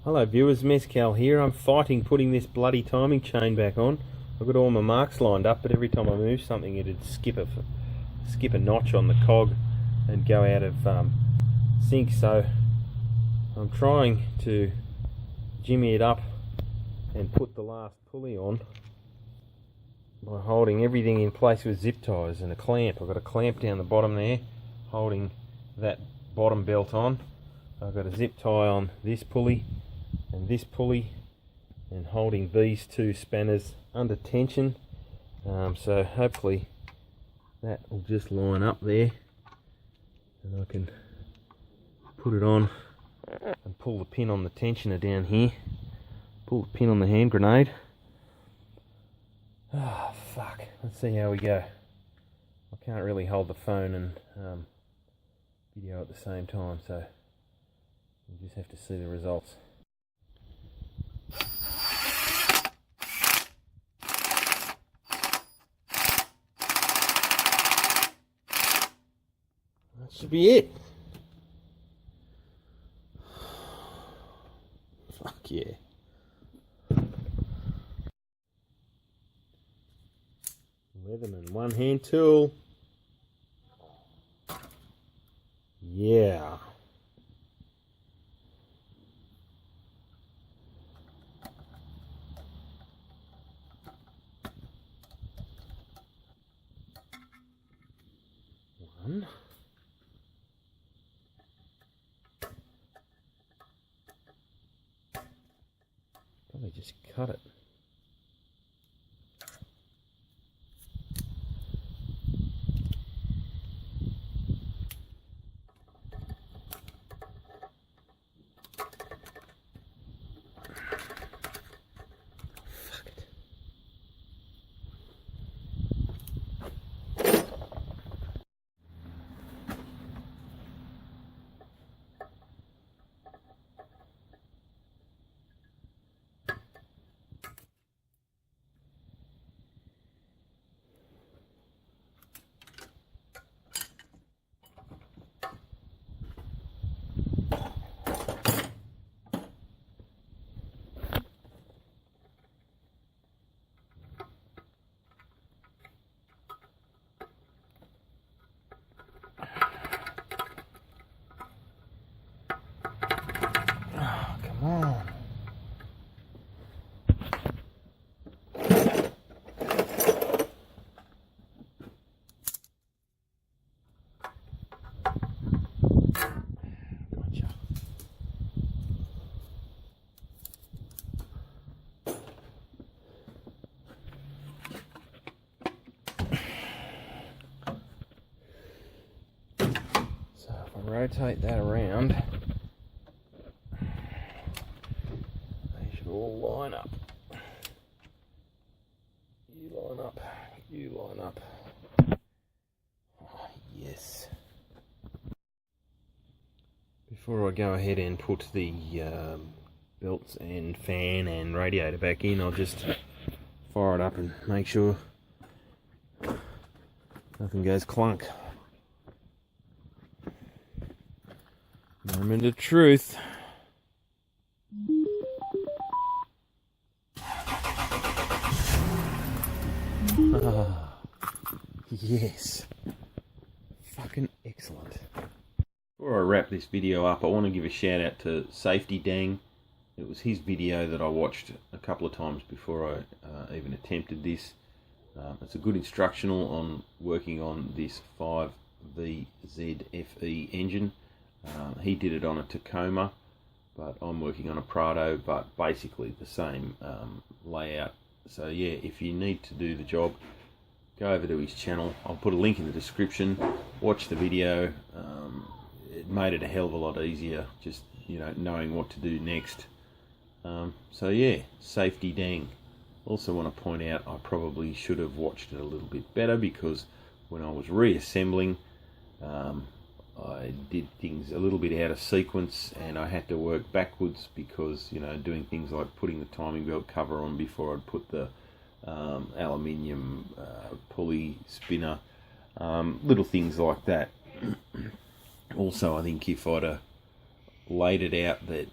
Hello viewers, Mezcal here. I'm fighting putting this bloody timing chain back on. I've got all my marks lined up, but every time I move something it'd skip a notch on the cog and go out of sync. So I'm trying to jimmy it up and put the last pulley on by holding everything in place with zip ties and a clamp. I've got a clamp down the bottom there holding that bottom belt on. I've got a zip tie on this pulley and this pulley and holding these two spanners under tension, so hopefully that will just line up there and I can put it on and pull the pin on the tensioner down here, pull the pin on the hand grenade. Oh fuck, let's see how we go. I can't really hold the phone and video at the same time, so we'll just have to see the results. That should be it. Fuck yeah. Leatherman one hand tool. Yeah. One. Probably just cut it. On. Gotcha. So if I rotate that around, all line up. You line up. You line up. Oh, yes. Before I go ahead and put the belts and fan and radiator back in, I'll just fire it up and make sure nothing goes clunk. Moment of truth. Yes. Fucking excellent. Before I wrap this video up, I want to give a shout out to SafetyDang. It was his video that I watched a couple of times before I even attempted this. It's a good instructional on working on this 5vz-fe engine. He did it on a Tacoma, but I'm working on a Prado, but basically the same layout. So yeah, if you need to do the job, go over to his channel. I'll put a link in the description. Watch the video. It made it a hell of a lot easier, just knowing what to do next. So yeah, SafetyDang. Also want to point out I probably should have watched it a little bit better, because when I was reassembling, I did things a little bit out of sequence and I had to work backwards, because doing things like putting the timing belt cover on before I'd put the aluminium pulley spinner, little things like that. Also, I think if I'd have laid it out that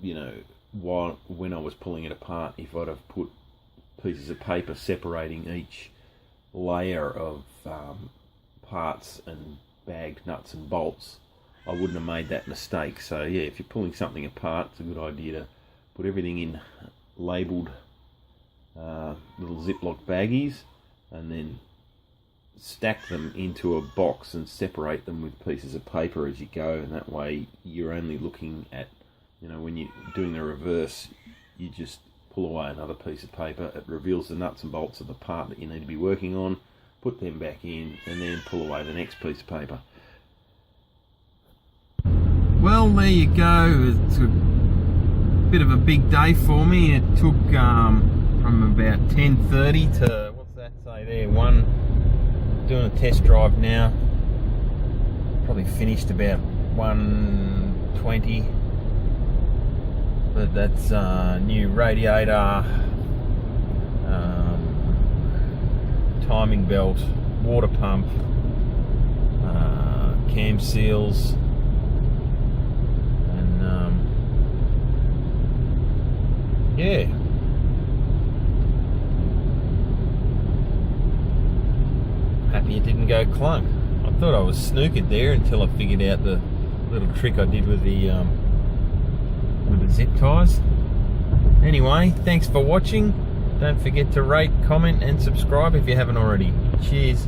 you know, when I was pulling it apart, if I'd have put pieces of paper separating each layer of parts and bagged nuts and bolts, I wouldn't have made that mistake. So yeah, if you're pulling something apart, it's a good idea to put everything in labelled little Ziploc baggies, and then stack them into a box and separate them with pieces of paper as you go, and that way you're only looking at, you know, when you're doing the reverse, you just pull away another piece of paper, it reveals the nuts and bolts of the part that you need to be working on, put them back in, and then pull away the next piece of paper. Well, there you go. It's a bit of a big day for me. It took from about 10:30 to, what's that say there, doing a test drive now. Probably finished about 1:20. But that's new radiator, timing belt, water pump, cam seals, and yeah. Happy it didn't go clunk. I thought I was snookered there until I figured out the little trick I did with the zip ties. Anyway, thanks for watching. Don't forget to rate, comment and subscribe if you haven't already. Cheers.